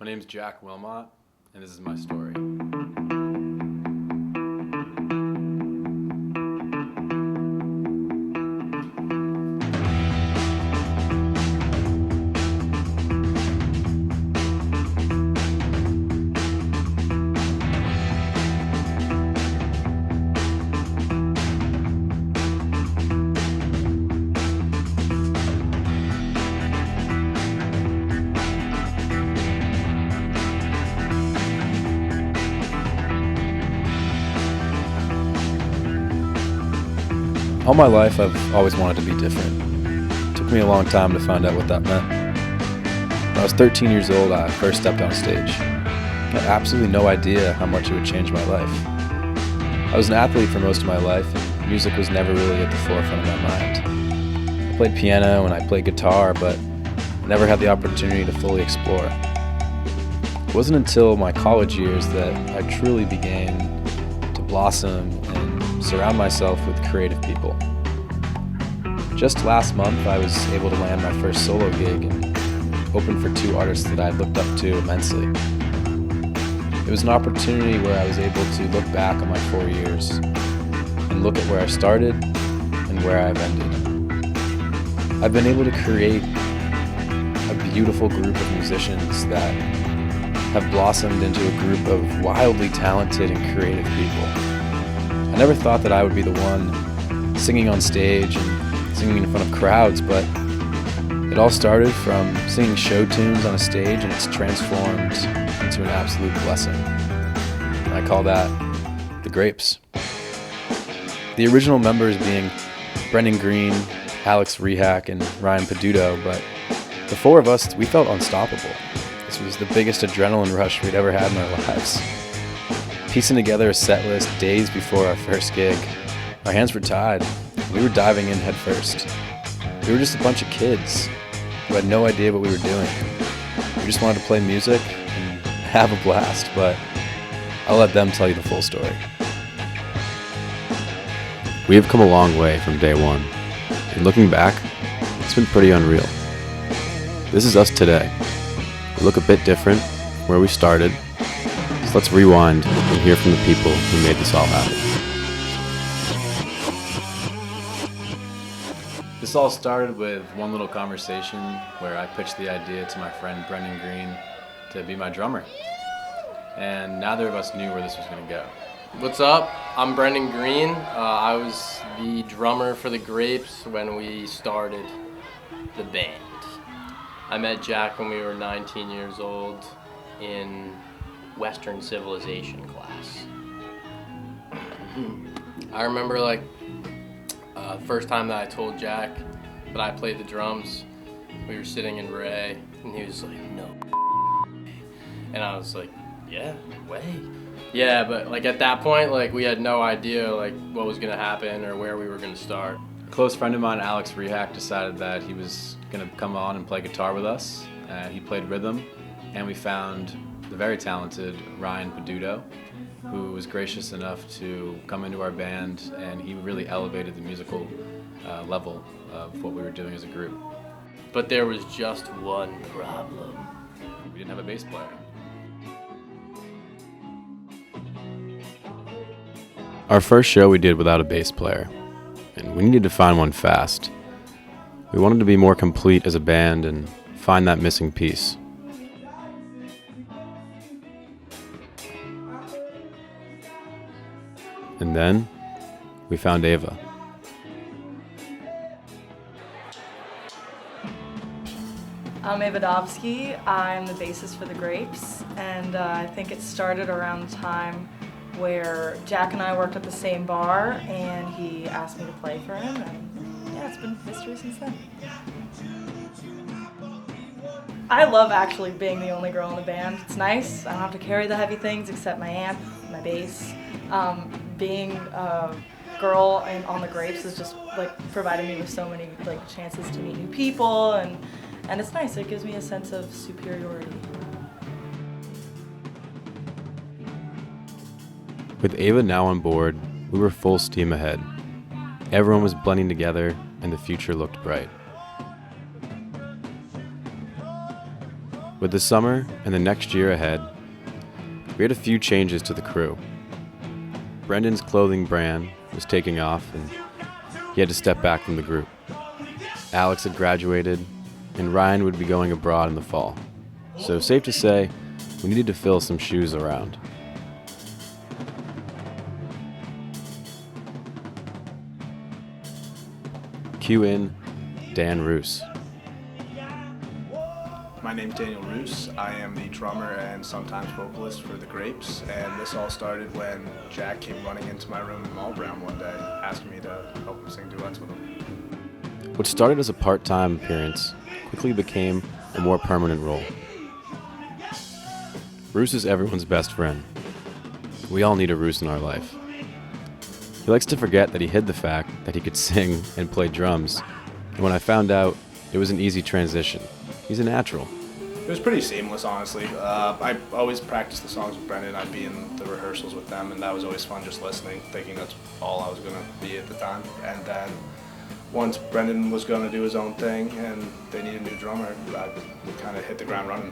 My name's Jack Wilmot, and this is my story. All my life, I've always wanted to be different. It took me a long time to find out what that meant. When I was 13 years old, I first stepped on stage. I had absolutely no idea how much it would change my life. I was an athlete for most of my life, and music was never really at the forefront of my mind. I played piano and I played guitar, but I never had the opportunity to fully explore. It wasn't until my college years that I truly began to blossom and surround myself with creative people. Just last month, I was able to land my first solo gig and open for two artists that I looked up to immensely. It was an opportunity where I was able to look back on my 4 years and look at where I started and where I've ended. I've been able to create a beautiful group of musicians that have blossomed into a group of wildly talented and creative people. I never thought that I would be the one singing on stage and singing in front of crowds, but it all started from singing show tunes on a stage, and it's transformed into an absolute blessing. And I call that the Grapes. The original members being Brendan Green, Alex Rehack, and Ryan Peduto, but the four of us, we felt unstoppable. This was the biggest adrenaline rush we'd ever had in our lives. Piecing together a set list days before our first gig, our hands were tied. We were diving in head first. We were just a bunch of kids who had no idea what we were doing. We just wanted to play music and have a blast, but I'll let them tell you the full story. We have come a long way from day one, and looking back, it's been pretty unreal. This is us today. We look a bit different from where we started. So let's rewind and hear from the people who made this all happen. This all started with one little conversation where I pitched the idea to my friend Brendan Green to be my drummer. And neither of us knew where this was going to go. What's up? I'm Brendan Green. I was the drummer for the Grapes when we started the band. I met Jack when we were 19 years old in Western Civilization class. I remember first time that I told Jack that I played the drums, we were sitting in Ray and he was like, no and I was like, yeah, way. Yeah, but at that point, we had no idea what was gonna happen or where we were gonna start. A close friend of mine, Alex Rehack, decided that he was gonna come on and play guitar with us. He played rhythm, and we found the very talented Ryan Peduto, who was gracious enough to come into our band, and he really elevated the musical level of what we were doing as a group. But there was just one problem. We didn't have a bass player. Our first show we did without a bass player, and we needed to find one fast. We wanted to be more complete as a band and find that missing piece. And then we found Ava. I'm Ava Dobsky. I'm the bassist for the Grapes, and I think it started around the time where Jack and I worked at the same bar, and he asked me to play for him, and yeah, it's been history since then. I love actually being the only girl in the band. It's nice. I don't have to carry the heavy things except my amp, my bass. Being a girl on the Grapes is just providing me with so many chances to meet new people, and it's nice. It gives me a sense of superiority. With Ava now on board, we were full steam ahead. Everyone was blending together, and the future looked bright. With the summer and the next year ahead, we had a few changes to the crew. Brendan's clothing brand was taking off and he had to step back from the group. Alex had graduated and Ryan would be going abroad in the fall. So safe to say, we needed to fill some shoes around. Cue in Dan Roos. My name's Daniel Roos. I am the drummer and sometimes vocalist for The Grapes, and this all started when Jack came running into my room in Malbrown one day, asking me to help him sing duets with him. What started as a part-time appearance quickly became a more permanent role. Roos is everyone's best friend. We all need a Roos in our life. He likes to forget that he hid the fact that he could sing and play drums, and when I found out, it was an easy transition. He's a natural. It was pretty seamless, honestly. I always practiced the songs with Brendan. I'd be in the rehearsals with them, and that was always fun just listening, thinking that's all I was going to be at the time. And then once Brendan was going to do his own thing and they needed a new drummer, I kind of hit the ground running.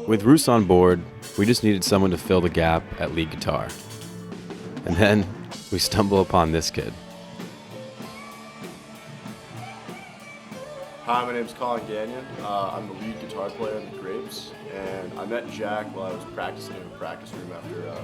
With Roos on board, we just needed someone to fill the gap at lead guitar. And then we stumble upon this kid. Hi, my name's Colin Gagnon. I'm the lead guitar player in The Grapes, and I met Jack while I was practicing in a practice room after a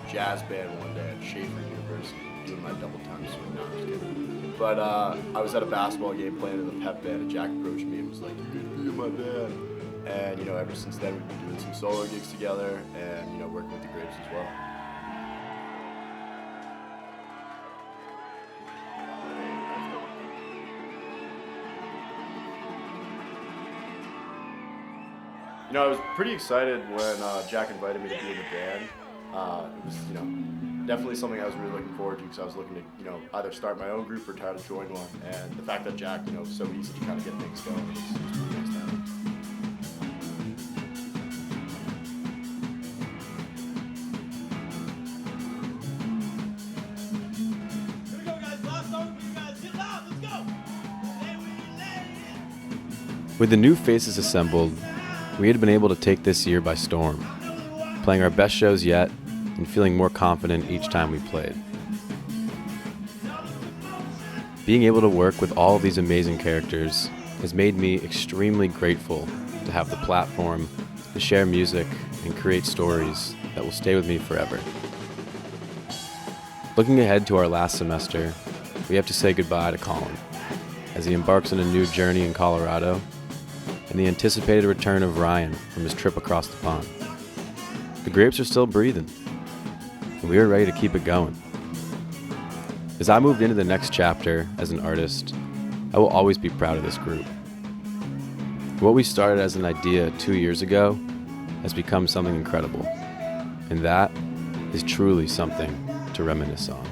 jazz band one day at Schaefer University, doing my double time swing. No, I'm just kidding. But I was at a basketball game playing in the pep band, and Jack approached me and was like, "You're gonna be in my band." And ever since then we've been doing some solo gigs together, and working with The Grapes as well. I was pretty excited when Jack invited me to be in the band. It was, definitely something I was really looking forward to because I was looking to, either start my own group or try to join one. And the fact that Jack, was so easy to kind of get things going was pretty nice to have. With the new faces assembled, we had been able to take this year by storm, playing our best shows yet and feeling more confident each time we played. Being able to work with all of these amazing characters has made me extremely grateful to have the platform to share music and create stories that will stay with me forever. Looking ahead to our last semester, we have to say goodbye to Colin as he embarks on a new journey in Colorado and the anticipated return of Ryan from his trip across the pond. The Grapes are still breathing, and we are ready to keep it going. As I moved into the next chapter as an artist, I will always be proud of this group. What we started as an idea 2 years ago has become something incredible, and that is truly something to reminisce on.